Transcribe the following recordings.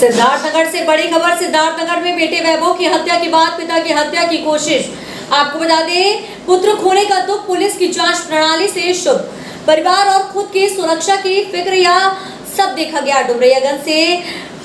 सिद्धार्थनगर से बड़ी खबर। सिद्धार्थनगर में बेटे वैभव की हत्या के बाद पिता की हत्या की कोशिश। आपको बता दें, पुत्र खोने का दुख पुलिस की जांच प्रणाली से शुभ। परिवार और खुद की सुरक्षा की फिक्र यह सब देखा गया। डुमरियागंज से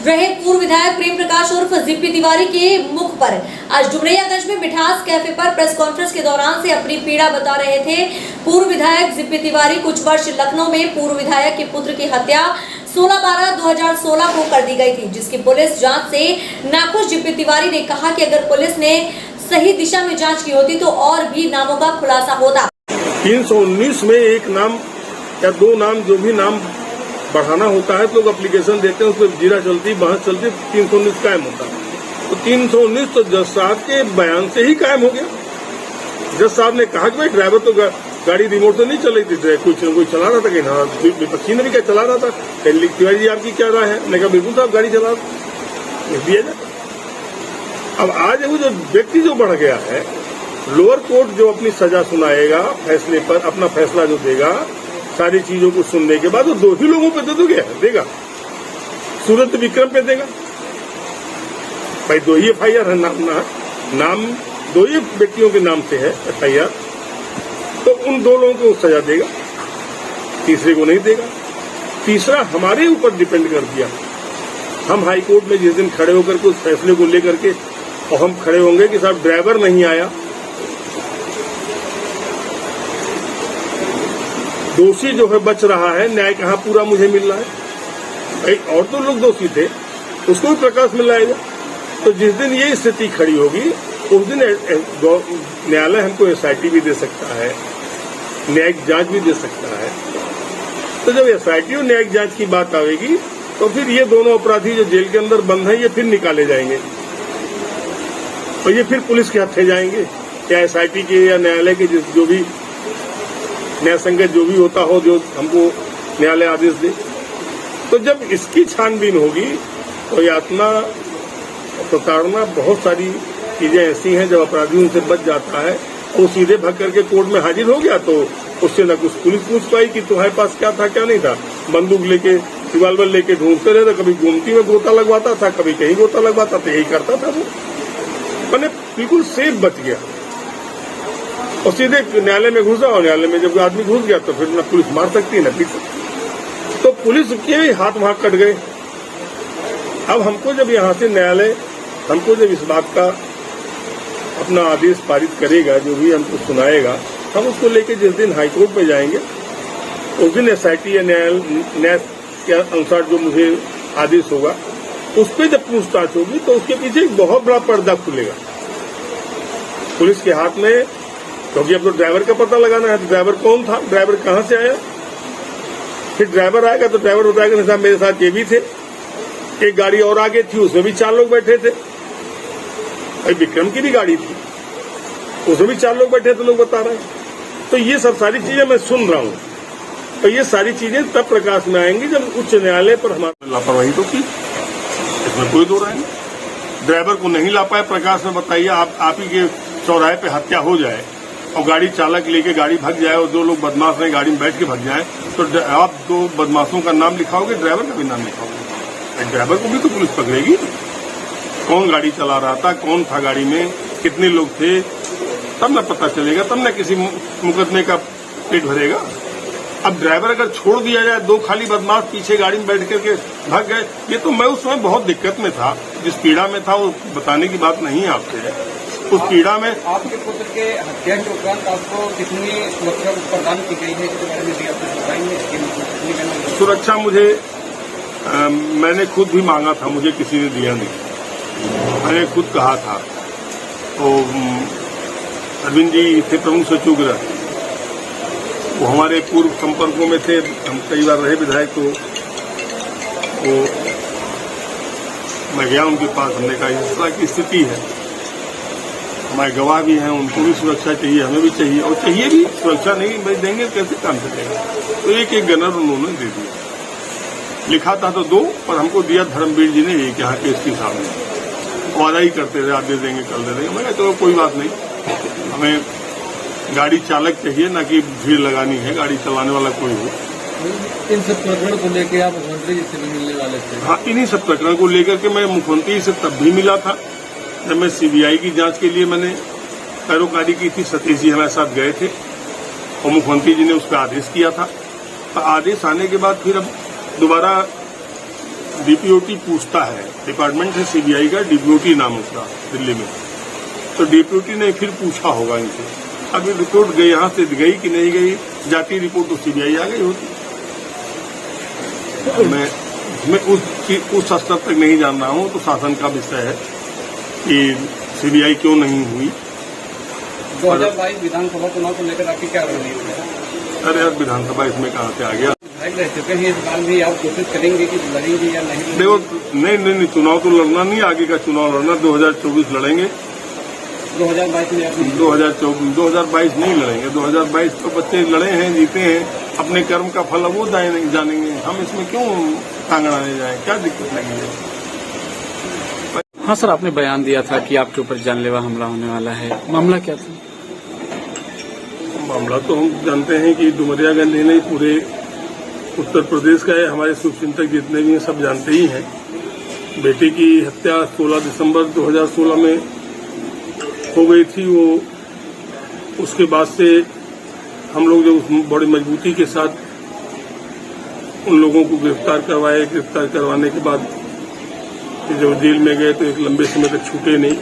रहे पूर्व विधायक प्रेम प्रकाश उर्फ जीपी तिवारी के मुख पर आज डुमरियागंज में मिठास कैफे पर प्रेस कॉन्फ्रेंस के दौरान से अपनी पीड़ा बता रहे थे पूर्व विधायक जीपी तिवारी। कुछ वर्ष लखनऊ में पूर्व विधायक के पुत्र की हत्या 16/12/2016 को कर दी गई थी, जिसकी पुलिस जांच से नाखुश जीपी तिवारी ने कहा कि अगर पुलिस ने सही दिशा में जांच की होती तो और भी नामों का खुलासा होता। 319 में एक नाम या दो नाम, जो भी नाम बढ़ाना होता है तो लोग एप्लीकेशन देते हैं, उस पर जीरा चलती, बहस चलती, 319 कायम होता है। तो 319 तो जज साहब के बयान से ही कायम हो गया। जज साहब ने कहा कि भाई ड्राइवर तो गाड़ी रिमोट से नहीं चल रही थी, कोई चला रहा था कि हाँ, विपक्षी ने भी क्या चला रहा था। तिवारी जी आपकी क्या राय है? मैंने कहा बिल्कुल साहब गाड़ी चला दिया जाए। अब आज वो जो व्यक्ति जो बढ़ गया है, लोअर कोर्ट जो अपनी सजा सुनाएगा, फैसले पर अपना फैसला जो देगा, सारी चीजों को सुनने के बाद वो दो ही लोगों पे देगा, सूरत विक्रम पे देगा। भाई दो ही एफआईआर है, नाम दो ही व्यक्तियों के नाम से है एफआईआर, तो उन दो लोगों को सजा देगा, तीसरे को नहीं देगा। तीसरा हमारे ऊपर डिपेंड कर दिया। हम हाई कोर्ट में जिस दिन खड़े होकर के उस फैसले को लेकर के और हम खड़े होंगे कि साहब ड्राइवर नहीं आया, दोषी जो है बच रहा है, न्याय कहाँ पूरा मुझे मिल रहा है। भाई और तो लोग दोषी थे, उसको भी प्रकाश मिल जाएगा। तो जिस दिन ये स्थिति खड़ी होगी उस दिन न्यायालय हमको एसआईटी भी दे सकता है, न्यायिक जांच भी दे सकता है। तो जब एसआईटी और न्यायिक जांच की बात आएगी तो फिर ये दोनों अपराधी जो जेल के अंदर बंद हैं, ये फिर निकाले जाएंगे और ये फिर पुलिस के हाथे जाएंगे, या एसआईटी के या न्यायालय के जो भी न्याय संगत जो भी होता हो, जो हमको न्यायालय आदेश दे। तो जब इसकी छानबीन होगी तो यातना, प्रताड़ना, बहुत सारी चीजें ऐसी हैं जब अपराधी उनसे बच जाता है, वो सीधे भाग करके कोर्ट में हाजिर हो गया तो उससे न कुछ पुलिस पूछ पाई कि तुम्हारे पास क्या था क्या नहीं था। बंदूक लेके, रिवाल्वर लेके ढूंढते रहते, कभी गोमती में गोता लगवाता था, कभी कहीं गोता लगवाता था, यही करता था वो। मैंने बिल्कुल सेफ बच गया और सीधे न्यायालय में घुसा, और न्यायालय में जब आदमी घुस गया तो फिर न पुलिस मार सकती न पीट सकती। तो पुलिस के भी हाथ वहां कट गए। अब हमको जब यहाँ से न्यायालय हमको जब इस बात का अपना आदेश पारित करेगा, जो भी हमको सुनाएगा, हम उसको लेके जिस दिन हाईकोर्ट में जाएंगे उस दिन एसआईटी या न्याय के अनुसार जो मुझे आदेश होगा उस पर जब पूछताछ होगी तो उसके पीछे एक बहुत बड़ा पर्दा खुलेगा पुलिस के हाथ में। क्योंकि अब तो ड्राइवर का पता लगाना है, तो ड्राइवर कौन था, ड्राइवर कहां से आया। फिर ड्राइवर आएगा तो ड्राइवर बताएगा साहब मेरे साथ ये भी थे, एक गाड़ी और आगे थी, उसमें भी 4 लोग बैठे थे। भाई विक्रम की भी गाड़ी थी, उसमें भी 4 लोग बैठे थे, लोग बता रहे हैं। तो ये सब सारी चीजें मैं सुन रहा हूं, तो ये सारी चीजें तब प्रकाश में आएंगी जब उच्च न्यायालय पर हमारी लापरवाही तो की, इसमें कोई दो राय नहीं। ड्राइवर को नहीं ला पाए, प्रकाश में बताइए, आप ही के चौराहे पे हत्या हो जाए और गाड़ी चालक लेके गाड़ी भाग जाए और 2 लोग बदमाश ने गाड़ी में बैठ के भाग जाए, तो आप 2 बदमाशों का नाम लिखाओगे, ड्राइवर का भी नाम लिखाओगे। ड्राइवर को भी तो पुलिस पकड़ेगी। कौन गाड़ी चला रहा था, कौन था गाड़ी में, कितने लोग थे, तब न पता चलेगा, तब न किसी मुकदमे का पेट भरेगा। अब ड्राइवर अगर छोड़ दिया जाए, 2 खाली बदमाश पीछे गाड़ी में बैठ करके भाग गए, ये तो मैं उस समय बहुत दिक्कत में था, जिस पीड़ा में था वो बताने की बात नहीं है आपसे। उस पीड़ा में आपके पुत्र के हत्या के उपरांत आपको कितनी सुरक्षा प्रदान की गई है, सुरक्षा मुझे मैंने खुद भी मांगा था, मुझे किसी ने दिया नहीं। मैंने खुद कहा था, तो अरविंद जी थे प्रमुख सचिव गृह, वो हमारे पूर्व संपर्कों में थे, हम कई बार रहे विधायक, तो वो मैं गया उनके पास, हमने कहा इस तरह की स्थिति है, हमारे गवाह भी हैं, उनको भी सुरक्षा चाहिए, हमें भी चाहिए, और चाहिए भी सुरक्षा, नहीं भाई देंगे कैसे काम चलेगा। तो एक गनर उन्होंने दे दिया, लिखा था तो 2, पर हमको दिया धर्मवीर जी ने, एक यहाँ के एसपी साहब ने, वादा ही करते रहे, आज दे देंगे कल दे देंगे। मैंने तो कोई बात नहीं, हमें गाड़ी चालक चाहिए, ना कि भीड़ लगानी है, गाड़ी चलाने वाला कोई हो, इन सब प्रकरण को लेकर आप मुख्यमंत्री जी से भी मिलने वाले थे। हाँ, इन्हीं सब प्रकरण को लेकर के मैं मुख्यमंत्री से तब भी मिला था जब मैं सीबीआई की जांच के लिए मैंने पैरोकारी की थी। सतीश जी हमारे साथ गए थे और मुख्यमंत्री जी ने उस पर आदेश किया था। तो आदेश आने के बाद फिर अब दोबारा डीपीओटी पूछता है, डिपार्टमेंट है सीबीआई का, डीपीओटी नाम उसका दिल्ली में। तो डीपीओटी ने फिर पूछा होगा इनसे। अभी रिपोर्ट गई यहाँ से गई कि नहीं गई, जाती रिपोर्ट तो सीबीआई आ गई होती। मैं उस स्तर तक नहीं जान रहा हूँ। तो शासन का विषय है कि सीबीआई क्यों नहीं हुई। 2022 विधानसभा चुनाव को लेकर आपकी क्या रणनीति है? अरे यार, विधानसभा इसमें कहाँ से आ गया? रह चुके हैं, इस बार भी आप कोशिश करेंगे कि लड़ेंगे या नहीं? देखो, नहीं, चुनाव तो लड़ना नहीं, आगे का चुनाव लड़ना 2024 लड़ेंगे। 2022 में आप 2022 नहीं लड़ेंगे। 2022 तो बच्चे लड़े हैं, जीते हैं, अपने कर्म का फल वो जानेंगे। हम इसमें क्यों टांगड़ाने जाएं? क्या दिक्कत लगी है? हाँ सर, आपने बयान दिया था कि आपके ऊपर जानलेवा हमला होने वाला है, मामला क्या था? मामला तो हम जानते हैं कि डुमरिया गांधी ने पूरे उत्तर प्रदेश का है, हमारे शुभचिंतक जितने भी हैं सब जानते ही हैं। बेटी की हत्या 16 दिसंबर 2016 में हो गई थी। वो उसके बाद से हम लोग जो बड़ी मजबूती के साथ उन लोगों को गिरफ्तार करवाए। गिरफ्तार करवाने के बाद जब जेल में गए तो एक लंबे समय तक छूटे नहीं।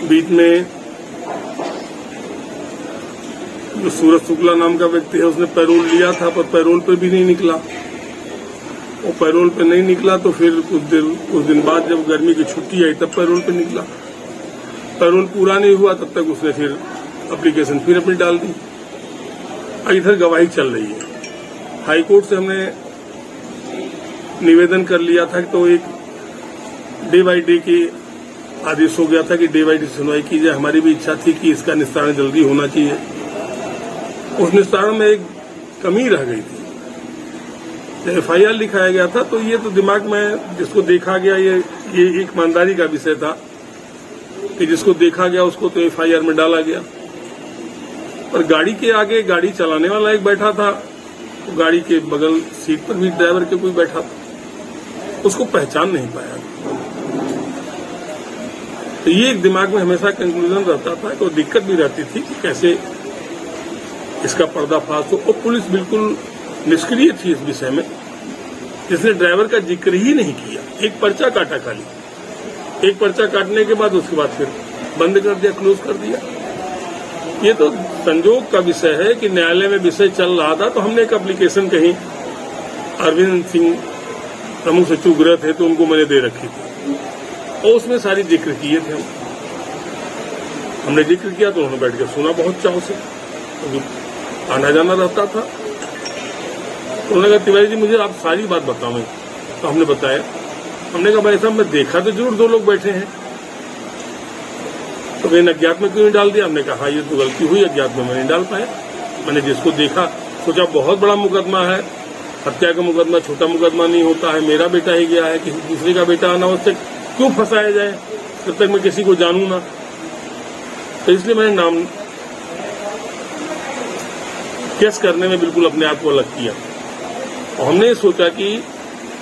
बीच में जो सूरज शुक्ला नाम का व्यक्ति है उसने पैरोल लिया था, पर पैरोल पे भी नहीं निकला। वो पैरोल पे नहीं निकला तो फिर कुछ दिन बाद जब गर्मी की छुट्टी आई तब पैरोल पे निकला। पैरोल पूरा नहीं हुआ तब तक उसने फिर एप्लीकेशन फिर अपनी डाल दी। इधर गवाही चल रही है। हाई कोर्ट से हमने निवेदन कर लिया था तो एक डे बाई डे के आदेश हो गया था कि डे बाई डे सुनवाई की जाए। हमारी भी इच्छा थी कि इसका निस्तारण जल्दी होना चाहिए। उस निस्तारण में एक कमी रह गई थी। जब एफआईआर लिखाया गया था तो ये तो दिमाग में जिसको देखा गया, ये एक ईमानदारी का विषय था कि जिसको देखा गया उसको तो एफआईआर में डाला गया। पर गाड़ी के आगे गाड़ी चलाने वाला एक बैठा था, तो गाड़ी के बगल सीट पर भी ड्राइवर के कोई बैठा था, उसको पहचान नहीं पाया। तो ये एक दिमाग में हमेशा कंक्लूजन रहता था। तो दिक्कत भी रहती थी कि कैसे इसका पर्दाफाश हो। और पुलिस बिल्कुल निष्क्रिय थी इस विषय में, जिसने ड्राइवर का जिक्र ही नहीं किया। एक पर्चा काटा खाली, एक पर्चा काटने के बाद उसके बाद फिर बंद कर दिया, क्लोज कर दिया। ये तो संजोग का विषय है कि न्यायालय में विषय चल रहा था तो हमने एक एप्लीकेशन कहीं अरविंद सिंह प्रमुख सचिव गृह थे तो उनको मैंने दे रखी थी और उसमें सारी जिक्र किए थे। हमने जिक्र किया तो उन्होंने बैठ के सुना बहुत चाव से। तो आना जाना रहता था। तो उन्होंने कहा तिवारी जी मुझे आप सारी बात बताओ। तो हमने बताया। हमने कहा भाई साहब मैं देखा तो जरूर 2 लोग बैठे हैं, तो मैंने अज्ञात में क्यों नहीं डाल दिया? हमने कहा हाँ ये तो गलती हुई, अज्ञात में मैं नहीं डाल पाया। मैंने जिसको देखा सोचा बहुत बड़ा मुकदमा है, हत्या का मुकदमा छोटा मुकदमा नहीं होता है। मेरा बेटा ही गया है, किसी दूसरे का बेटा अनावश्यक क्यों फंसाया जाए जब तक मैं किसी को जानूं ना। तो इसलिए मैंने नाम केस करने में बिल्कुल अपने आप को अलग किया। और हमने सोचा कि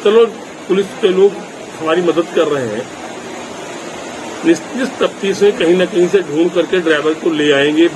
चलो पुलिस के लोग हमारी मदद कर रहे हैं, निश्चित तफ्तीश में कहीं न कहीं से ढूंढ करके ड्राइवर को ले आएंगे।